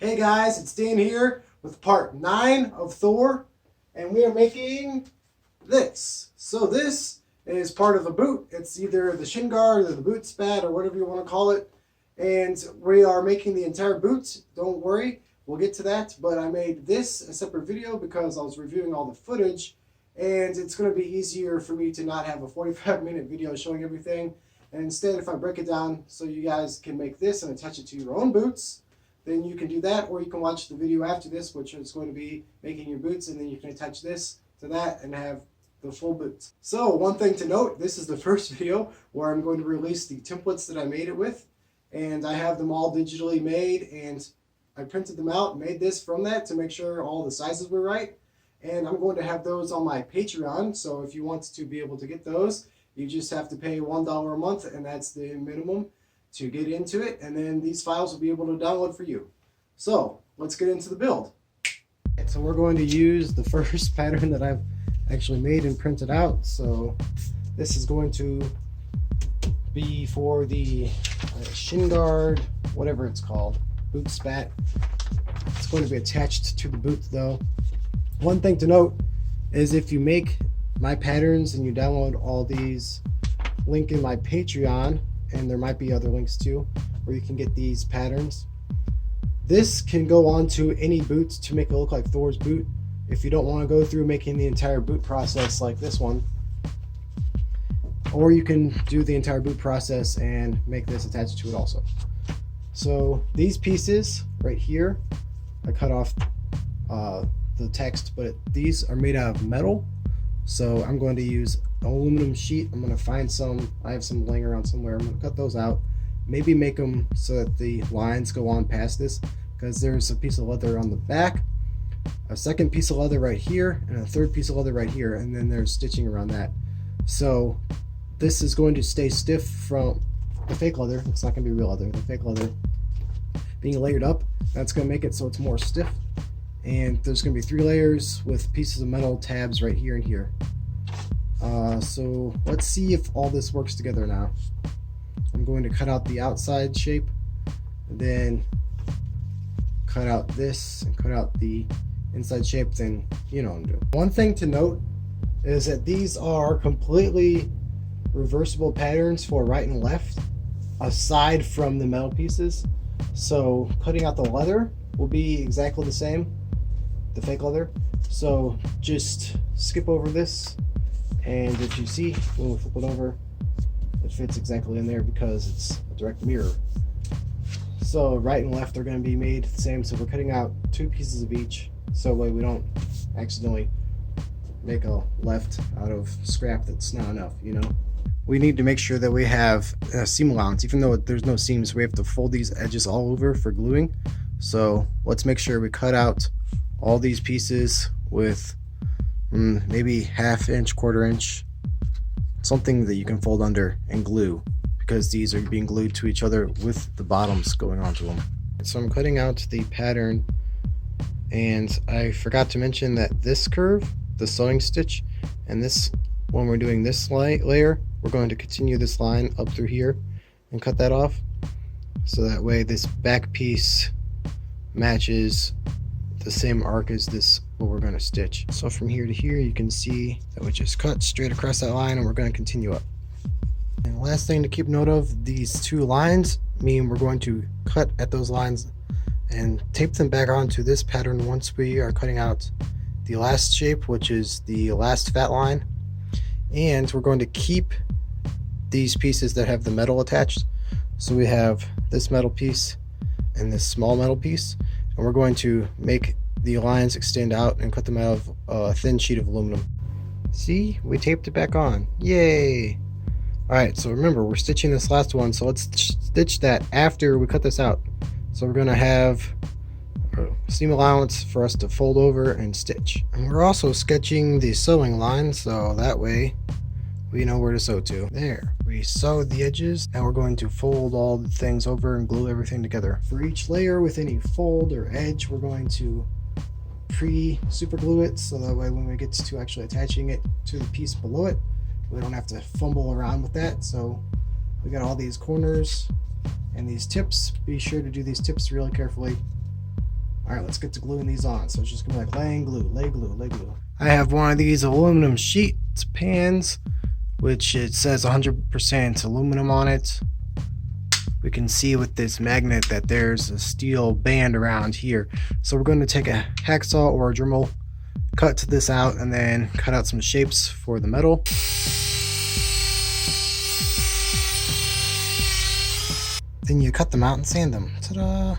Hey guys, it's Dan here with part 9 of Thor, and we are making this. So this is part of a boot. It's either the shin guard or the boot spat or whatever you want to call it. And we are making the entire boot. Don't worry, we'll get to that. But I made this a separate video because I was reviewing all the footage, and it's going to be easier for me to not have a 45-minute video showing everything. And instead, if I break it down so you guys can make this and attach it to your own boots, then you can do that, or you can watch the video after this, which is going to be making your boots, and then you can attach this to that and have the full boots. So one thing to note, this is the first video where I'm going to release the templates that I made it with, and I have them all digitally made, and I printed them out, made this from that to make sure all the sizes were right, and I'm going to have those on my Patreon. So if you want to be able to get those, you just have to pay $1 a month, and that's the minimum to get into it, and then these files will be able to download for you. So let's get into the build. So we're going to use the first pattern that I've actually made and printed out. So this is going to be for the shin guard, whatever it's called, boot spat. It's going to be attached to the boot though. One thing to note is if you make my patterns and you download all these, link in my Patreon, and there might be other links too where you can get these patterns. This can go onto any boot to make it look like Thor's boot if you don't want to go through making the entire boot process like this one, or you can do the entire boot process and make this attached to it also. So these pieces right here, I cut off the text, but these are made out of metal, so I'm going to use aluminum sheet. I'm going to find some, I have some laying around somewhere. I'm going to cut those out, maybe make them so that the lines go on past this, because there's a piece of leather on the back, a second piece of leather right here, and a third piece of leather right here, and then there's stitching around that. So this is going to stay stiff from the fake leather. It's not going to be real leather. The fake leather being layered up, that's going to make it so it's more stiff. And there's going to be 3 layers with pieces of metal tabs right here and here. So let's see if all this works together now. I'm going to cut out the outside shape, and then cut out this and cut out the inside shape, then you know what I'm doing. One thing to note is that these are completely reversible patterns for right and left, aside from the metal pieces. So cutting out the leather will be exactly the same, the fake leather. So just skip over this, and if you see, when we flip it over, it fits exactly in there because it's a direct mirror. So right and left are going to be made the same, so we're cutting out 2 pieces of each, so that way we don't accidentally make a left out of scrap that's not enough, you know. We need to make sure that we have a seam allowance. Even though there's no seams, we have to fold these edges all over for gluing. So let's make sure we cut out all these pieces with maybe 1/2 inch, 1/4 inch, something that you can fold under and glue, because these are being glued to each other with the bottoms going onto them. So I'm cutting out the pattern, and I forgot to mention that this curve, the sewing stitch, and this, when we're doing this layer, we're going to continue this line up through here and cut that off, so that way this back piece matches the same arc as this, what we're going to stitch. So from here to here, you can see that we just cut straight across that line, and we're going to continue up. And last thing to keep note of, these 2 lines mean we're going to cut at those lines and tape them back onto this pattern once we are cutting out the last shape, which is the last fat line. And we're going to keep these pieces that have the metal attached. So we have this metal piece and this small metal piece, and we're going to make the lines extend out and cut them out of a thin sheet of aluminum. See, we taped it back on. Yay! Alright, so remember, we're stitching this last one, so let's stitch that after we cut this out. So we're going to have a seam allowance for us to fold over and stitch. And we're also sketching the sewing line, so that way we know where to sew to. There, we sewed the edges, and we're going to fold all the things over and glue everything together. For each layer with any fold or edge, we're going to pre-super glue it, so that way when we get to actually attaching it to the piece below it, we don't have to fumble around with that. So we got all these corners and these tips. Be sure to do these tips really carefully All right, let's get to gluing these on. So it's just gonna be like laying glue, lay glue, lay glue. I have one of these aluminum sheet pans, which it says 100% aluminum on it. We can see with this magnet that there's a steel band around here. So we're going to take a hacksaw or a Dremel, cut this out, and then cut out some shapes for the metal. Then you cut them out and sand them. Ta-da!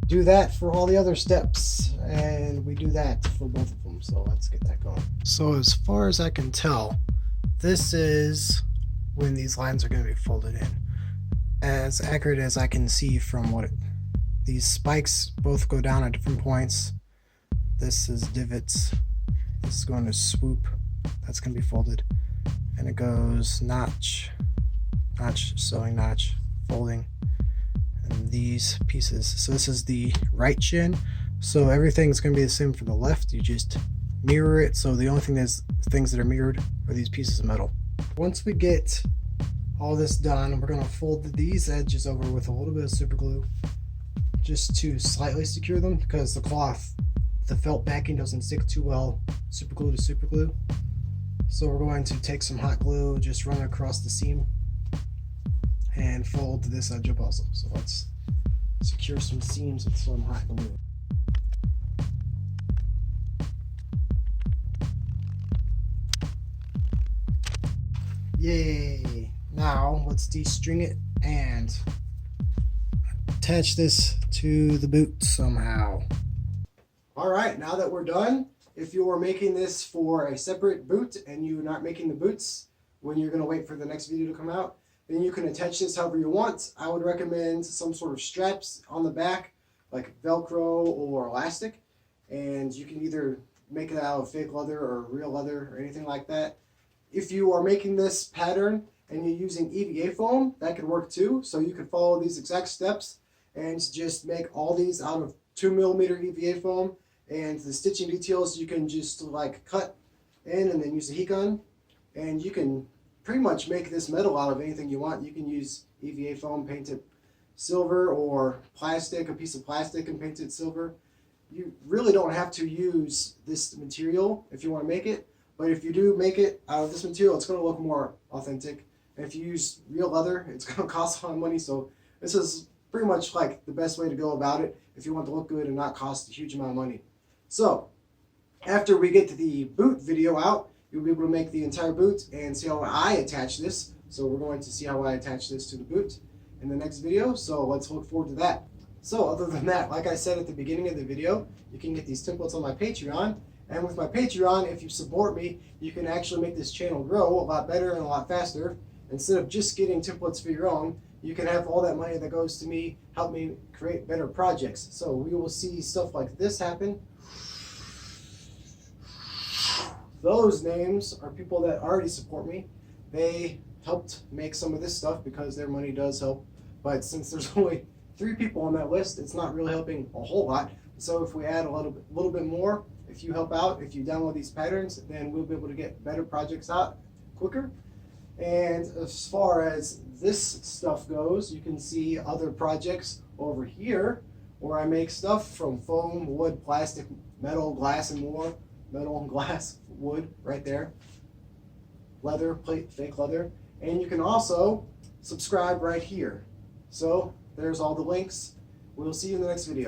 Do that for all the other steps, and we do that for both of them. So let's get that going. So as far as I can tell, this is when these lines are going to be folded in. As accurate as I can see from these spikes both go down at different points. This is divots. This is going to swoop. That's going to be folded. And it goes notch, notch, sewing notch, folding. And these pieces. So this is the right shin. So everything's going to be the same for the left. You just mirror it. So the only things that are mirrored are these pieces of metal. Once we get all this done, we're going to fold these edges over with a little bit of super glue just to slightly secure them, because the cloth, the felt backing doesn't stick too well super glue to super glue. So we're going to take some hot glue, just run it across the seam and fold this edge up also. So let's secure some seams with some hot glue. Yay! Now let's de-string it and attach this to the boot somehow. Alright, now that we're done, if you are making this for a separate boot and you're not making the boots when you're going to wait for the next video to come out, then you can attach this however you want. I would recommend some sort of straps on the back, like Velcro or elastic, and you can either make it out of fake leather or real leather or anything like that. If you are making this pattern and you're using EVA foam, that could work too. So you can follow these exact steps and just make all these out of 2mm EVA foam, and the stitching details you can just like cut in and then use a heat gun, and you can pretty much make this metal out of anything you want. You can use EVA foam, paint it silver, or plastic, a piece of plastic, and paint it silver. You really don't have to use this material if you want to make it, but if you do make it out of this material, it's going to look more authentic. And if you use real leather, it's going to cost a lot of money. So this is pretty much like the best way to go about it if you want to look good and not cost a huge amount of money. So after we get the boot video out, you'll be able to make the entire boot and see how I attach this. So we're going to see how I attach this to the boot in the next video. So let's look forward to that. So other than that, like I said at the beginning of the video, you can get these templates on my Patreon. And with my Patreon, if you support me, you can actually make this channel grow a lot better and a lot faster. Instead of just getting templates for your own, you can have all that money that goes to me help me create better projects. So we will see stuff like this happen. Those names are people that already support me. They helped make some of this stuff because their money does help. But since there's only 3 people on that list, it's not really helping a whole lot. So if we add a little bit more, if you help out, if you download these patterns, then we'll be able to get better projects out quicker. And as far as this stuff goes, you can see other projects over here where I make stuff from foam, wood, plastic, metal, glass, and more. Metal, glass, wood, right there. Leather, plate, fake leather. And you can also subscribe right here. So there's all the links. We'll see you in the next video.